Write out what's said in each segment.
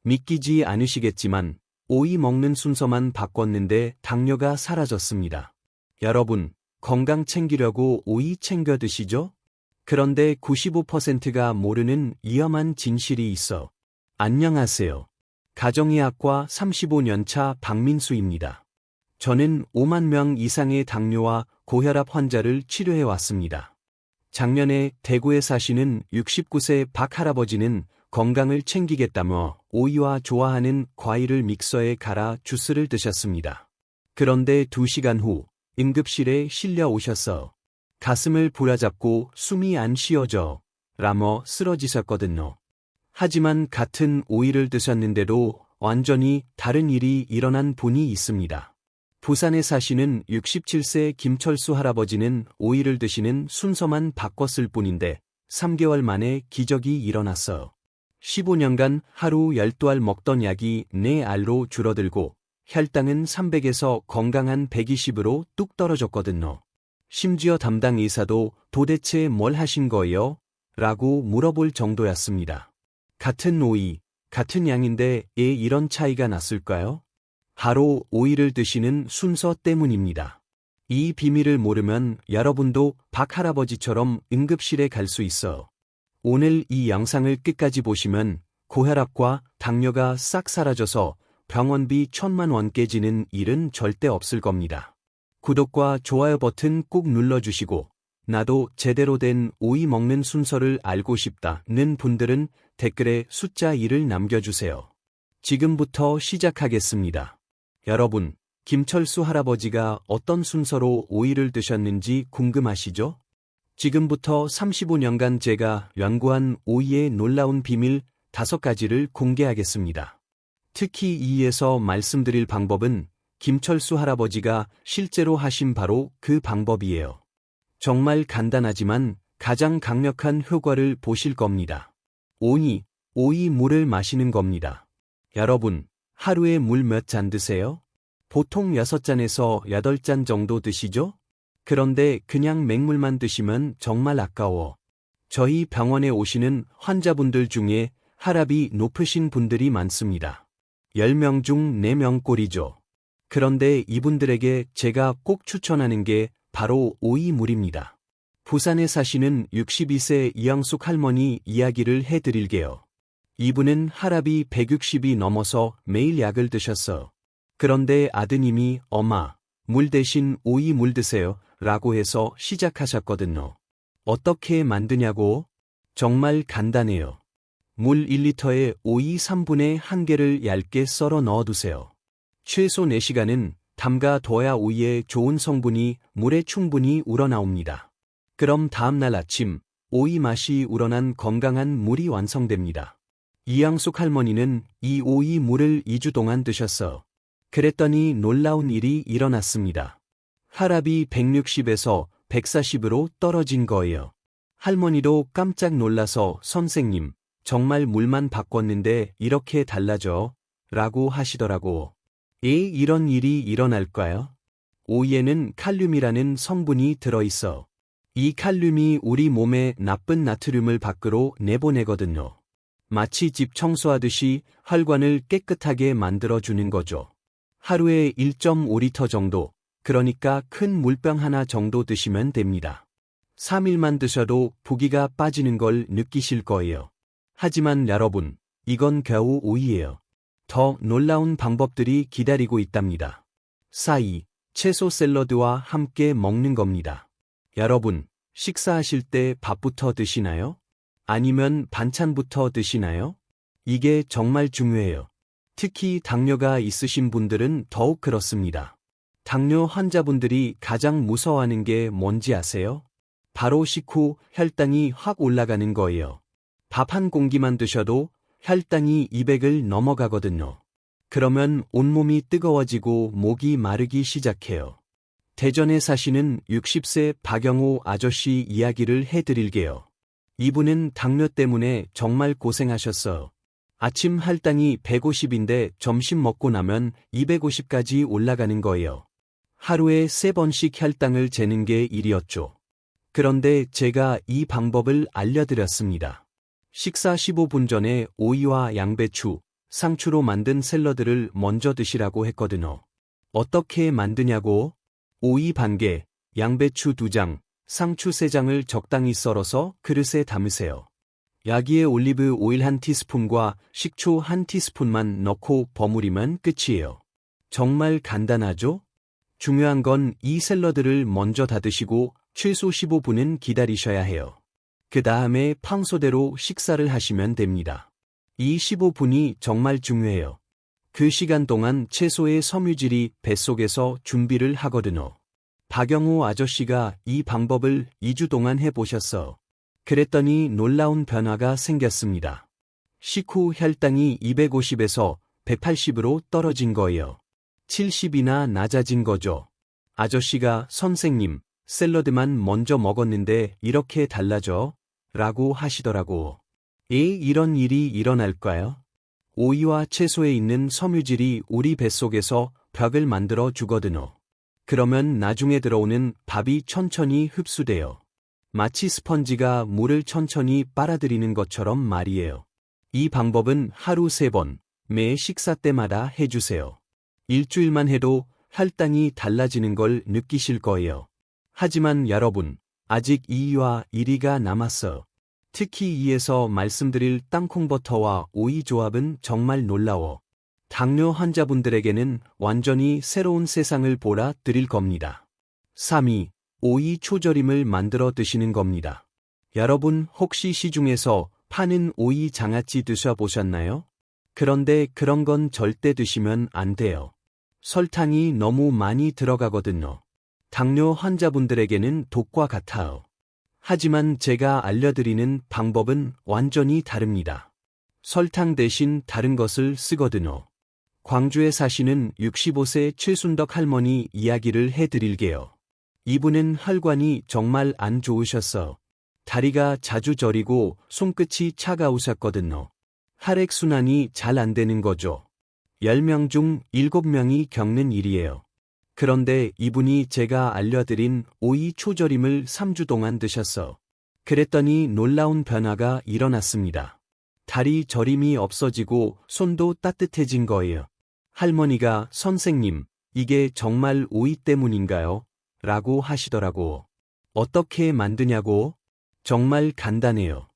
믿기지 않으시겠지만 오이 먹는 순서만 바꿨는데 당뇨가 사라졌습니다. 여러분, 건강 챙기려고 오이 챙겨 드시죠? 그런데 95%가 모르는 위험한 진실이 있어. 안녕하세요. 가정의학과 35년차 박민수입니다. 저는 5만 명 이상의 당뇨와 고혈압 환자를 치료해 왔습니다. 작년에 대구에 사시는 69세 박 할아버지는 건강을 챙기겠다며 오이와 좋아하는 과일을 믹서에 갈아 주스를 드셨습니다. 그런데 2시간 후 응급실에 실려 오셔서 가슴을 부라잡고 숨이 안 쉬어져 라며 쓰러지셨거든요. 하지만 같은 오이를 드셨는데도 완전히 다른 일이 일어난 분이 있습니다. 부산에 사시는 67세 김철수 할아버지는 오이를 드시는 순서만 바꿨을 뿐인데 3개월 만에 기적이 일어났어요. 15년간 하루 12알 먹던 약이 4알로 줄어들고 혈당은 300에서 건강한 120으로 뚝 떨어졌거든요. 심지어 담당 의사도 도대체 뭘 하신 거예요? 라고 물어볼 정도였습니다. 같은 오이, 같은 양인데 왜 이런 차이가 났을까요? 바로 오이를 드시는 순서 때문입니다. 이 비밀을 모르면 여러분도 박 할아버지처럼 응급실에 갈 수 있어. 오늘 이 영상을 끝까지 보시면 고혈압과 당뇨가 싹 사라져서 병원비 1,000만 원 깨지는 일은 절대 없을 겁니다. 구독과 좋아요 버튼 꼭 눌러주시고 나도 제대로 된 오이 먹는 순서를 알고 싶다는 분들은 댓글에 숫자 1을 남겨주세요. 지금부터 시작하겠습니다. 여러분, 김철수 할아버지가 어떤 순서로 오이를 드셨는지 궁금하시죠? 지금부터 35년간 제가 연구한 오이의 놀라운 비밀 5가지를 공개하겠습니다. 특히 이에서 말씀드릴 방법은 김철수 할아버지가 실제로 하신 바로 그 방법이에요. 정말 간단하지만 가장 강력한 효과를 보실 겁니다. 오이 물을 마시는 겁니다. 여러분, 하루에 물 몇 잔 드세요? 보통 6잔에서 8잔 정도 드시죠? 그런데 그냥 맹물만 드시면 정말 아까워. 저희 병원에 오시는 환자분들 중에 혈압이 높으신 분들이 많습니다. 10명 중 4명 꼴이죠. 그런데 이분들에게 제가 꼭 추천하는 게 바로 오이물입니다. 부산에 사시는 62세 이양숙 할머니 이야기를 해드릴게요. 이분은 혈압이 160이 넘어서 매일 약을 드셨어. 그런데 아드님이 엄마, 물 대신 오이물 드세요 라고 해서 시작하셨거든요. 어떻게 만드냐고? 정말 간단해요. 물 1리터에 오이 3분의 1개를 얇게 썰어 넣어두세요. 최소 4시간은 담가둬야 오이의 좋은 성분이 물에 충분히 우러나옵니다. 그럼 다음날 아침 오이 맛이 우러난 건강한 물이 완성됩니다. 이양숙 할머니는 이 오이 물을 2주 동안 드셨어. 그랬더니 놀라운 일이 일어났습니다. 혈압이 160에서 140으로 떨어진 거예요. 할머니도 깜짝 놀라서 선생님, 정말 물만 바꿨는데 이렇게 달라져? 라고 하시더라고. 이런 일이 일어날까요? 오이에는 칼륨이라는 성분이 들어있어. 이 칼륨이 우리 몸에 나쁜 나트륨을 밖으로 내보내거든요. 마치 집 청소하듯이 혈관을 깨끗하게 만들어주는 거죠. 하루에 1.5리터 정도, 그러니까 큰 물병 하나 정도 드시면 됩니다. 3일만 드셔도 부기가 빠지는 걸 느끼실 거예요. 하지만 여러분, 이건 겨우 오이예요. 더 놀라운 방법들이 기다리고 있답니다. 채소 샐러드와 함께 먹는 겁니다. 여러분, 식사하실 때 밥부터 드시나요? 아니면 반찬부터 드시나요? 이게 정말 중요해요. 특히 당뇨가 있으신 분들은 더욱 그렇습니다. 당뇨 환자분들이 가장 무서워하는 게 뭔지 아세요? 바로 식후 혈당이 확 올라가는 거예요. 밥 한 공기만 드셔도 혈당이 200을 넘어가거든요. 그러면 온몸이 뜨거워지고 목이 마르기 시작해요. 대전에 사시는 60세 박영호 아저씨 이야기를 해드릴게요. 이분은 당뇨 때문에 정말 고생하셨어요. 아침 혈당이 150인데 점심 먹고 나면 250까지 올라가는 거예요. 하루에 3번씩 혈당을 재는 게 일이었죠. 그런데 제가 이 방법을 알려드렸습니다. 식사 15분 전에 오이와 양배추, 상추로 만든 샐러드를 먼저 드시라고 했거든요. 어떻게 만드냐고? 오이 반 개, 양배추 2장, 상추 3장을 적당히 썰어서 그릇에 담으세요. 여기에 올리브 오일 1티스푼과 식초 1티스푼만 넣고 버무리면 끝이에요. 정말 간단하죠? 중요한 건 이 샐러드를 먼저 닫으시고 최소 15분은 기다리셔야 해요. 그 다음에 평소대로 식사를 하시면 됩니다. 이 15분이 정말 중요해요. 그 시간 동안 채소의 섬유질이 뱃속에서 준비를 하거든요. 박영호 아저씨가 이 방법을 2주 동안 해보셨어. 그랬더니 놀라운 변화가 생겼습니다. 식후 혈당이 250에서 180으로 떨어진 거예요. 70이나 낮아진 거죠. 아저씨가 선생님, 샐러드만 먼저 먹었는데 이렇게 달라져? 라고 하시더라고. 이런 일이 일어날까요? 오이와 채소에 있는 섬유질이 우리 뱃속에서 벽을 만들어 주거든요. 그러면 나중에 들어오는 밥이 천천히 흡수돼요. 마치 스펀지가 물을 천천히 빨아들이는 것처럼 말이에요. 이 방법은 하루 3번, 매 식사 때마다 해주세요. 일주일만 해도 혈당이 달라지는 걸 느끼실 거예요. 하지만 여러분, 아직 2위와 1위가 남았어요. 특히 2에서 말씀드릴 땅콩버터와 오이 조합은 정말 놀라워. 당뇨 환자분들에게는 완전히 새로운 세상을 보라 드릴 겁니다. 3위, 오이 초절임을 만들어 드시는 겁니다. 여러분 혹시 시중에서 파는 오이 장아찌 드셔보셨나요? 그런데 그런 건 절대 드시면 안 돼요. 설탕이 너무 많이 들어가거든요. 당뇨 환자분들에게는 독과 같아요. 하지만 제가 알려드리는 방법은 완전히 다릅니다. 설탕 대신 다른 것을 쓰거든요. 광주에 사시는 65세 최순덕 할머니 이야기를 해드릴게요. 이분은 혈관이 정말 안 좋으셨어. 다리가 자주 저리고 손끝이 차가우셨거든요. 혈액순환이 잘 안 되는 거죠. 10명 중 7명이 겪는 일이에요. 그런데 이분이 제가 알려드린 오이 초절임을 3주 동안 드셨어. 그랬더니 놀라운 변화가 일어났습니다. 다리 저림이 없어지고 손도 따뜻해진 거예요. 할머니가 선생님, 이게 정말 오이 때문인가요? 라고 하시더라고. 어떻게 만드냐고? 정말 간단해요.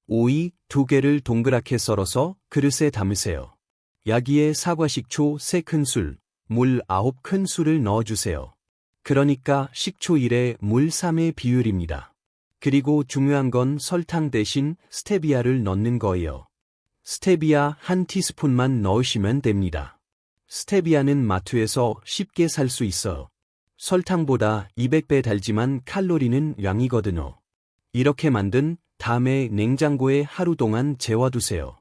오이 2개를 동그랗게 썰어서 그릇에 담으세요. 여기에 사과식초 3큰술, 물 9큰술을 넣어주세요. 그러니까 식초 1에 물 3의 비율입니다. 그리고 중요한 건 설탕 대신 스테비아를 넣는 거예요. 스테비아 1티스푼만 넣으시면 됩니다. 스테비아는 마트에서 쉽게 살 수 있어요. 설탕보다 200배 달지만 칼로리는 0이거든요. 이렇게 만든 다음에 냉장고에 하루 동안 재워두세요.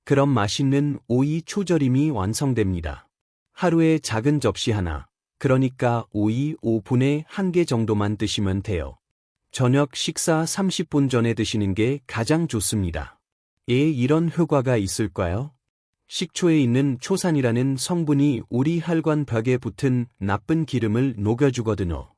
그럼 맛있는 오이 초절임이 완성됩니다. 하루에 작은 접시 하나, 그러니까 오이 5분의 1개 정도만 드시면 돼요. 저녁 식사 30분 전에 드시는 게 가장 좋습니다. 이런 효과가 있을까요? 식초에 있는 초산이라는 성분이 우리 혈관 벽에 붙은 나쁜 기름을 녹여주거든요.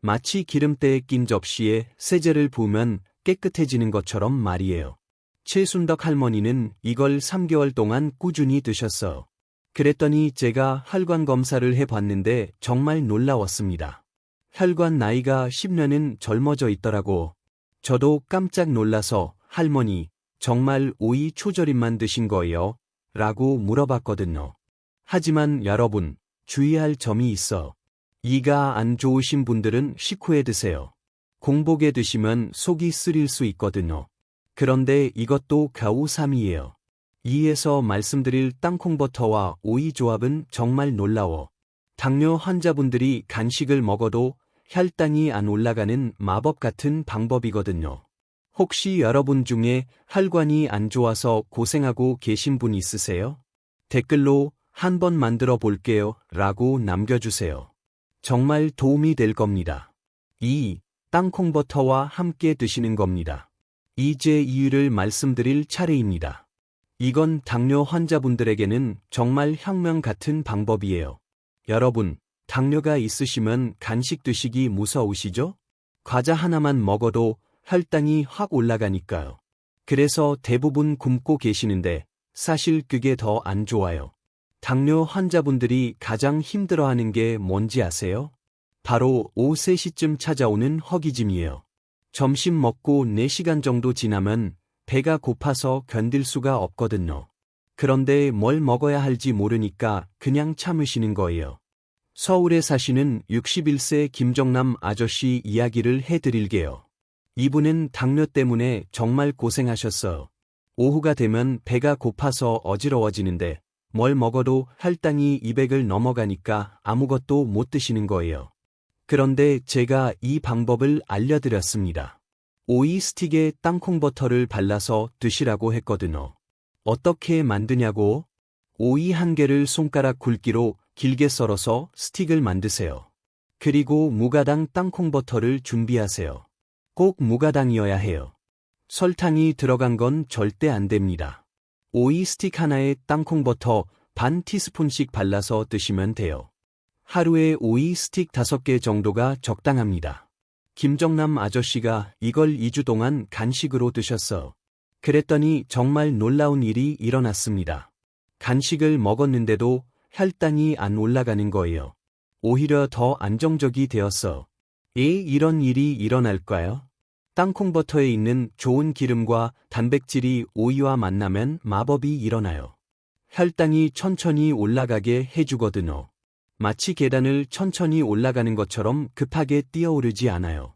마치 기름때에 낀 접시에 세제를 부으면 깨끗해지는 것처럼 말이에요. 최순덕 할머니는 이걸 3개월 동안 꾸준히 드셨어요. 그랬더니 제가 혈관 검사를 해봤는데 정말 놀라웠습니다. 혈관 나이가 10년은 젊어져 있더라고. 저도 깜짝 놀라서 할머니, 정말 오이 초절임만 드신 거예요? 라고 물어봤거든요. 하지만 여러분, 주의할 점이 있어. 이가 안 좋으신 분들은 식후에 드세요. 공복에 드시면 속이 쓰릴 수 있거든요. 그런데 이것도 겨우 3위예요. 2에서 말씀드릴 땅콩버터와 오이 조합은 정말 놀라워. 당뇨 환자분들이 간식을 먹어도 혈당이 안 올라가는 마법 같은 방법이거든요. 혹시 여러분 중에 혈관이 안 좋아서 고생하고 계신 분 있으세요? 댓글로 한번 만들어 볼게요 라고 남겨주세요. 정말 도움이 될 겁니다. 2. 땅콩버터와 함께 드시는 겁니다. 이제 이유를 말씀드릴 차례입니다. 이건 당뇨 환자분들에게는 정말 혁명 같은 방법이에요. 여러분, 당뇨가 있으시면 간식 드시기 무서우시죠? 과자 하나만 먹어도 혈당이 확 올라가니까요. 그래서 대부분 굶고 계시는데 사실 그게 더 안 좋아요. 당뇨 환자분들이 가장 힘들어하는 게 뭔지 아세요? 바로 오후 3시쯤 찾아오는 허기짐이에요. 점심 먹고 4시간 정도 지나면 배가 고파서 견딜 수가 없거든요. 그런데 뭘 먹어야 할지 모르니까 그냥 참으시는 거예요. 서울에 사시는 61세 김정남 아저씨 이야기를 해드릴게요. 이분은 당뇨 때문에 정말 고생하셨어요. 오후가 되면 배가 고파서 어지러워지는데 뭘 먹어도 혈당이 200을 넘어가니까 아무것도 못 드시는 거예요. 그런데 제가 이 방법을 알려드렸습니다. 오이 스틱에 땅콩버터를 발라서 드시라고 했거든요. 어떻게 만드냐고? 오이 한 개를 손가락 굵기로 길게 썰어서 스틱을 만드세요. 그리고 무가당 땅콩버터를 준비하세요. 꼭 무가당이어야 해요. 설탕이 들어간 건 절대 안 됩니다. 오이 스틱 하나에 땅콩버터 반 티스푼씩 발라서 드시면 돼요. 하루에 오이 스틱 5개 정도가 적당합니다. 김정남 아저씨가 이걸 2주 동안 간식으로 드셨어. 그랬더니 정말 놀라운 일이 일어났습니다. 간식을 먹었는데도 혈당이 안 올라가는 거예요. 오히려 더 안정적이 되었어. 이런 일이 일어날까요? 땅콩버터에 있는 좋은 기름과 단백질이 오이와 만나면 마법이 일어나요. 혈당이 천천히 올라가게 해주거든요. 마치 계단을 천천히 올라가는 것처럼 급하게 뛰어오르지 않아요.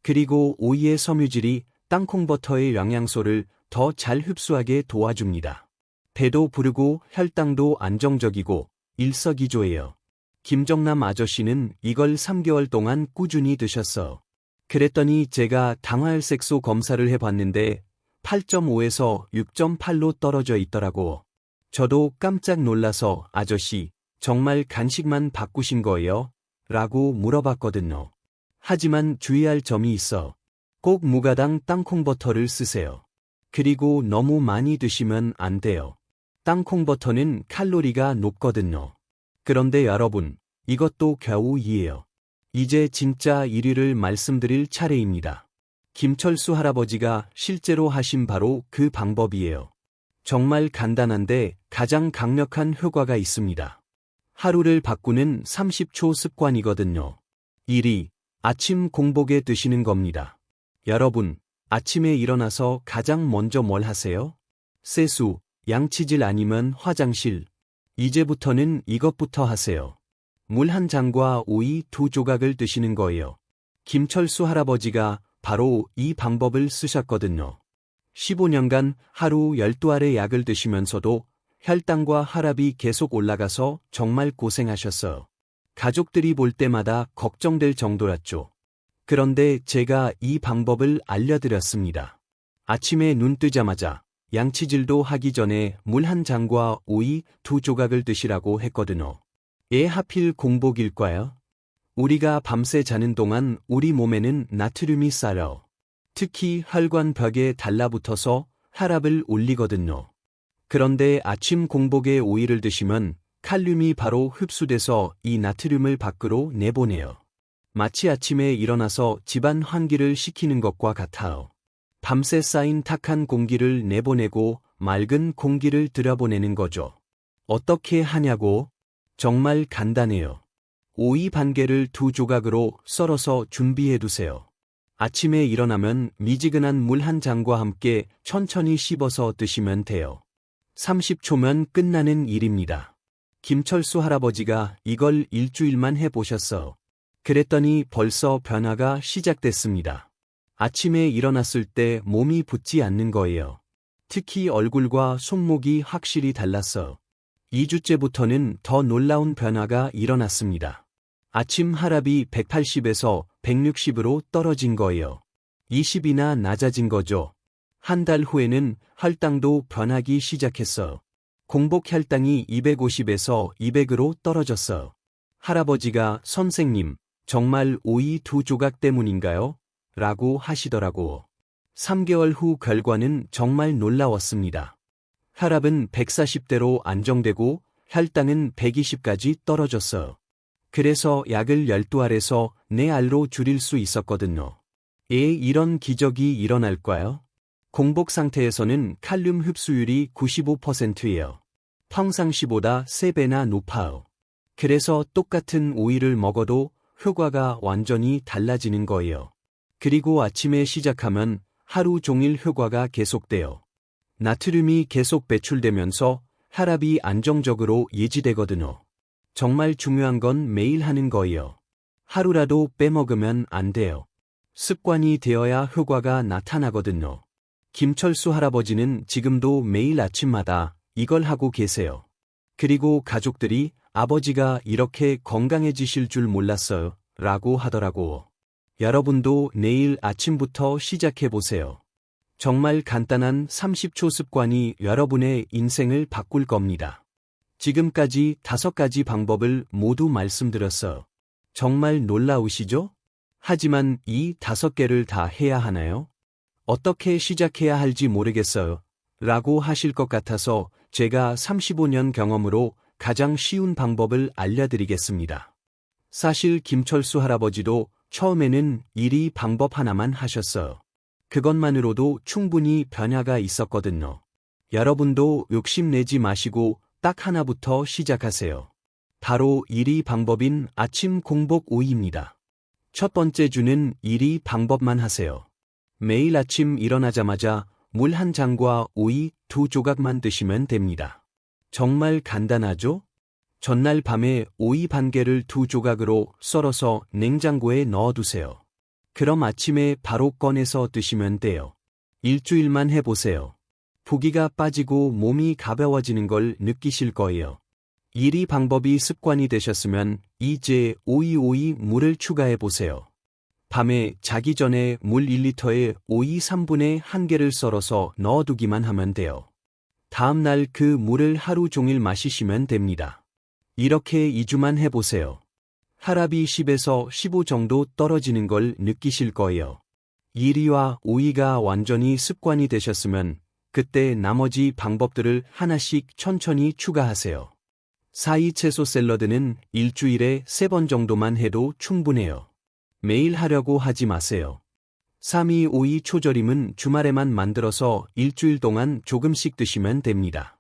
그리고 오이의 섬유질이 땅콩버터의 영양소를 더 잘 흡수하게 도와줍니다. 배도 부르고 혈당도 안정적이고 일석이조예요. 김정남 아저씨는 이걸 3개월 동안 꾸준히 드셨어. 그랬더니 제가 당화혈색소 검사를 해봤는데 8.5에서 6.8로 떨어져 있더라고. 저도 깜짝 놀라서 아저씨, 정말 간식만 바꾸신 거예요? 라고 물어봤거든요. 하지만 주의할 점이 있어. 꼭 무가당 땅콩버터를 쓰세요. 그리고 너무 많이 드시면 안 돼요. 땅콩버터는 칼로리가 높거든요. 그런데 여러분, 이것도 겨우 2예요. 이제 진짜 1위를 말씀드릴 차례입니다. 김철수 할아버지가 실제로 하신 바로 그 방법이에요. 정말 간단한데 가장 강력한 효과가 있습니다. 하루를 바꾸는 30초 습관이거든요. 1위, 아침 공복에 드시는 겁니다. 여러분, 아침에 일어나서 가장 먼저 뭘 하세요? 세수, 양치질 아니면 화장실. 이제부터는 이것부터 하세요. 물 한 잔과 오이 2조각을 드시는 거예요. 김철수 할아버지가 바로 이 방법을 쓰셨거든요. 15년간 하루 12알의 약을 드시면서도 혈당과 혈압이 계속 올라가서 정말 고생하셨어요. 가족들이 볼 때마다 걱정될 정도였죠. 그런데 제가 이 방법을 알려드렸습니다. 아침에 눈 뜨자마자 양치질도 하기 전에 물 한 잔과 오이 2조각을 드시라고 했거든요. 하필 공복일까요? 우리가 밤새 자는 동안 우리 몸에는 나트륨이 쌓여 특히 혈관벽에 달라붙어서 혈압을 올리거든요. 그런데 아침 공복에 오이를 드시면 칼륨이 바로 흡수돼서 이 나트륨을 밖으로 내보내요. 마치 아침에 일어나서 집안 환기를 시키는 것과 같아요. 밤새 쌓인 탁한 공기를 내보내고 맑은 공기를 들여보내는 거죠. 어떻게 하냐고? 정말 간단해요. 오이 반 개를 2조각으로 썰어서 준비해두세요. 아침에 일어나면 미지근한 물 한 잔과 함께 천천히 씹어서 드시면 돼요. 30초면 끝나는 일입니다. 김철수 할아버지가 이걸 일주일만 해보셨어. 그랬더니 벌써 변화가 시작됐습니다. 아침에 일어났을 때 몸이 붓지 않는 거예요. 특히 얼굴과 손목이 확실히 달랐어. 2주째부터는 더 놀라운 변화가 일어났습니다. 아침 혈압이 180에서 160으로 떨어진 거예요. 20이나 낮아진 거죠. 한 달 후에는 혈당도 변하기 시작했어요. 공복 혈당이 250에서 200으로 떨어졌어요. 할아버지가 선생님, 정말 오이 2조각 때문인가요? 라고 하시더라고. 3개월 후 결과는 정말 놀라웠습니다. 혈압은 140대로 안정되고 혈당은 120까지 떨어졌어요. 그래서 약을 12알에서 4알로 줄일 수 있었거든요. 이런 기적이 일어날까요? 공복 상태에서는 칼륨 흡수율이 95%예요. 평상시보다 3배나 높아요. 그래서 똑같은 오이를 먹어도 효과가 완전히 달라지는 거예요. 그리고 아침에 시작하면 하루 종일 효과가 계속돼요. 나트륨이 계속 배출되면서 혈압이 안정적으로 유지되거든요. 정말 중요한 건 매일 하는 거예요. 하루라도 빼먹으면 안 돼요. 습관이 되어야 효과가 나타나거든요. 김철수 할아버지는 지금도 매일 아침마다 이걸 하고 계세요. 그리고 가족들이 아버지가 이렇게 건강해지실 줄 몰랐어요 라고 하더라고. 여러분도 내일 아침부터 시작해보세요. 정말 간단한 30초 습관이 여러분의 인생을 바꿀 겁니다. 지금까지 5가지 방법을 모두 말씀드렸어요. 정말 놀라우시죠? 하지만 이 5개를 다 해야 하나요? 어떻게 시작해야 할지 모르겠어요. 라고 하실 것 같아서 제가 35년 경험으로 가장 쉬운 방법을 알려드리겠습니다. 사실 김철수 할아버지도 처음에는 이 방법 하나만 하셨어요. 그것만으로도 충분히 변화가 있었거든요. 여러분도 욕심내지 마시고 딱 하나부터 시작하세요. 바로 1위 방법인 아침 공복 오이입니다. 첫 번째 주는 1위 방법만 하세요. 매일 아침 일어나자마자 물 한 잔과 오이 2조각만 드시면 됩니다. 정말 간단하죠? 전날 밤에 오이 반 개를 2조각으로 썰어서 냉장고에 넣어두세요. 그럼 아침에 바로 꺼내서 드시면 돼요. 일주일만 해보세요. 부기가 빠지고 몸이 가벼워지는 걸 느끼실 거예요. 1위 방법이 습관이 되셨으면 이제 오이 물을 추가해보세요. 밤에 자기 전에 물 1리터에 오이 3분의 1개를 썰어서 넣어두기만 하면 돼요. 다음날 그 물을 하루 종일 마시시면 됩니다. 이렇게 2주만 해보세요. 혈압이 10에서 15 정도 떨어지는 걸 느끼실 거예요. 1위와 오이가 완전히 습관이 되셨으면 그때 나머지 방법들을 하나씩 천천히 추가하세요. 4위 채소 샐러드는 일주일에 3번 정도만 해도 충분해요. 매일 하려고 하지 마세요. 3위 오이 초절임은 주말에만 만들어서 일주일 동안 조금씩 드시면 됩니다.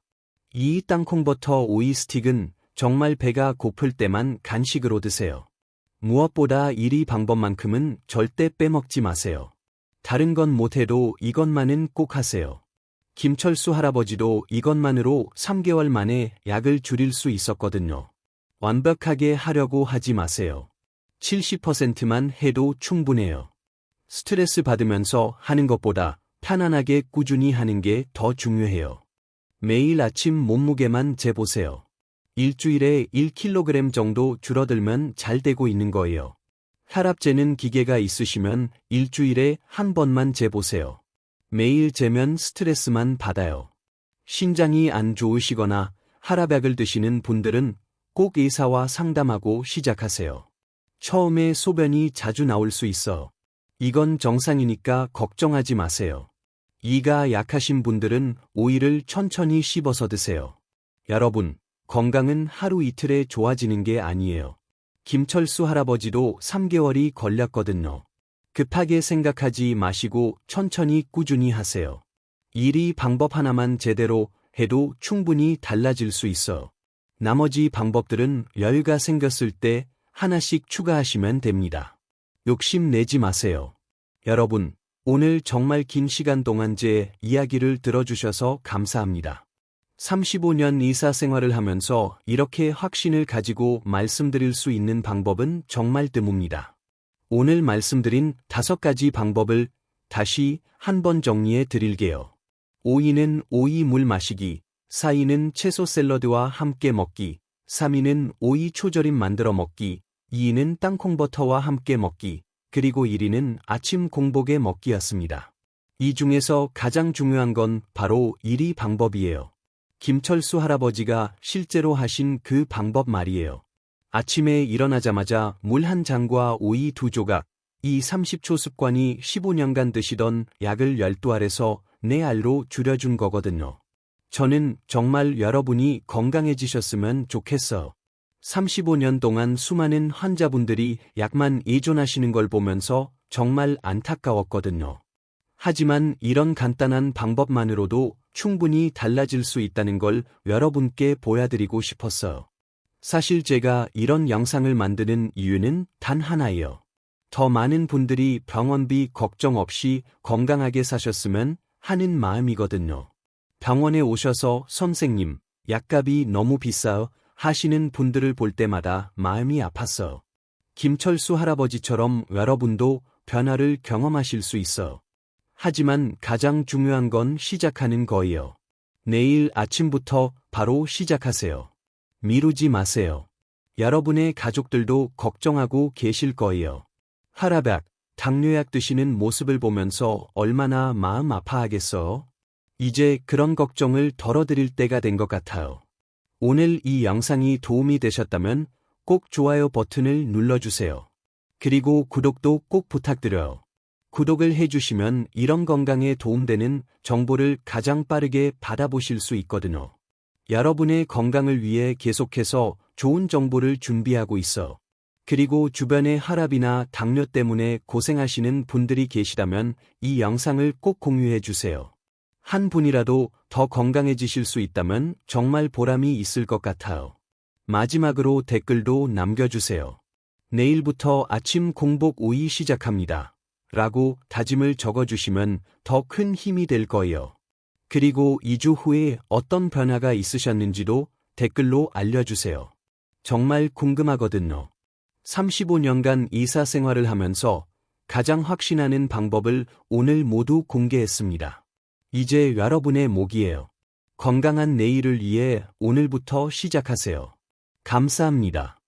2위 땅콩버터 오이 스틱은 정말 배가 고플 때만 간식으로 드세요. 무엇보다 1위 방법만큼은 절대 빼먹지 마세요. 다른 건 못해도 이것만은 꼭 하세요. 김철수 할아버지도 이것만으로 3개월 만에 약을 줄일 수 있었거든요. 완벽하게 하려고 하지 마세요. 70%만 해도 충분해요. 스트레스 받으면서 하는 것보다 편안하게 꾸준히 하는 게 더 중요해요. 매일 아침 몸무게만 재보세요. 일주일에 1kg 정도 줄어들면 잘 되고 있는 거예요. 혈압 재는 기계가 있으시면 일주일에 한 번만 재보세요. 매일 재면 스트레스만 받아요. 신장이 안 좋으시거나 혈압약을 드시는 분들은 꼭 의사와 상담하고 시작하세요. 처음에 소변이 자주 나올 수 있어. 이건 정상이니까 걱정하지 마세요. 이가 약하신 분들은 오이를 천천히 씹어서 드세요. 여러분, 건강은 하루 이틀에 좋아지는 게 아니에요. 김철수 할아버지도 3개월이 걸렸거든요. 급하게 생각하지 마시고 천천히 꾸준히 하세요. 1위 방법 하나만 제대로 해도 충분히 달라질 수 있어요. 나머지 방법들은 여유가 생겼을 때 하나씩 추가하시면 됩니다. 욕심 내지 마세요. 여러분, 오늘 정말 긴 시간 동안 제 이야기를 들어주셔서 감사합니다. 35년 의사 생활을 하면서 이렇게 확신을 가지고 말씀드릴 수 있는 방법은 정말 드뭅니다. 오늘 말씀드린 5가지 방법을 다시 한번 정리해 드릴게요. 5위는 오이 물 마시기, 4위는 채소 샐러드와 함께 먹기, 3위는 오이 초절임 만들어 먹기, 2위는 땅콩버터와 함께 먹기, 그리고 1위는 아침 공복에 먹기였습니다. 이 중에서 가장 중요한 건 바로 1위 방법이에요. 김철수 할아버지가 실제로 하신 그 방법 말이에요. 아침에 일어나자마자 물 한 잔과 오이 2조각, 이 30초 습관이 15년간 드시던 약을 12알에서 4알로 줄여준 거거든요. 저는 정말 여러분이 건강해지셨으면 좋겠어요. 35년 동안 수많은 환자분들이 약만 의존하시는 걸 보면서 정말 안타까웠거든요. 하지만 이런 간단한 방법만으로도 충분히 달라질 수 있다는 걸 여러분께 보여드리고 싶었어요. 사실 제가 이런 영상을 만드는 이유는 단 하나예요. 더 많은 분들이 병원비 걱정 없이 건강하게 사셨으면 하는 마음이거든요. 병원에 오셔서 선생님, 약값이 너무 비싸요 하시는 분들을 볼 때마다 마음이 아팠어요. 김철수 할아버지처럼 여러분도 변화를 경험하실 수 있어요. 하지만 가장 중요한 건 시작하는 거예요. 내일 아침부터 바로 시작하세요. 미루지 마세요. 여러분의 가족들도 걱정하고 계실 거예요. 혈압약, 당뇨약 드시는 모습을 보면서 얼마나 마음 아파하겠어요? 이제 그런 걱정을 덜어드릴 때가 된 것 같아요. 오늘 이 영상이 도움이 되셨다면 꼭 좋아요 버튼을 눌러주세요. 그리고 구독도 꼭 부탁드려요. 구독을 해주시면 이런 건강에 도움되는 정보를 가장 빠르게 받아보실 수 있거든요. 여러분의 건강을 위해 계속해서 좋은 정보를 준비하고 있어. 그리고 주변에 혈압이나 당뇨 때문에 고생하시는 분들이 계시다면 이 영상을 꼭 공유해 주세요. 한 분이라도 더 건강해지실 수 있다면 정말 보람이 있을 것 같아요. 마지막으로 댓글도 남겨주세요. 내일부터 아침 공복 오이 시작합니다. 라고 다짐을 적어주시면 더 큰 힘이 될 거예요. 그리고 2주 후에 어떤 변화가 있으셨는지도 댓글로 알려주세요. 정말 궁금하거든요. 35년간 의사 생활을 하면서 가장 확신하는 방법을 오늘 모두 공개했습니다. 이제 여러분의 몫이에요. 건강한 내일을 위해 오늘부터 시작하세요. 감사합니다.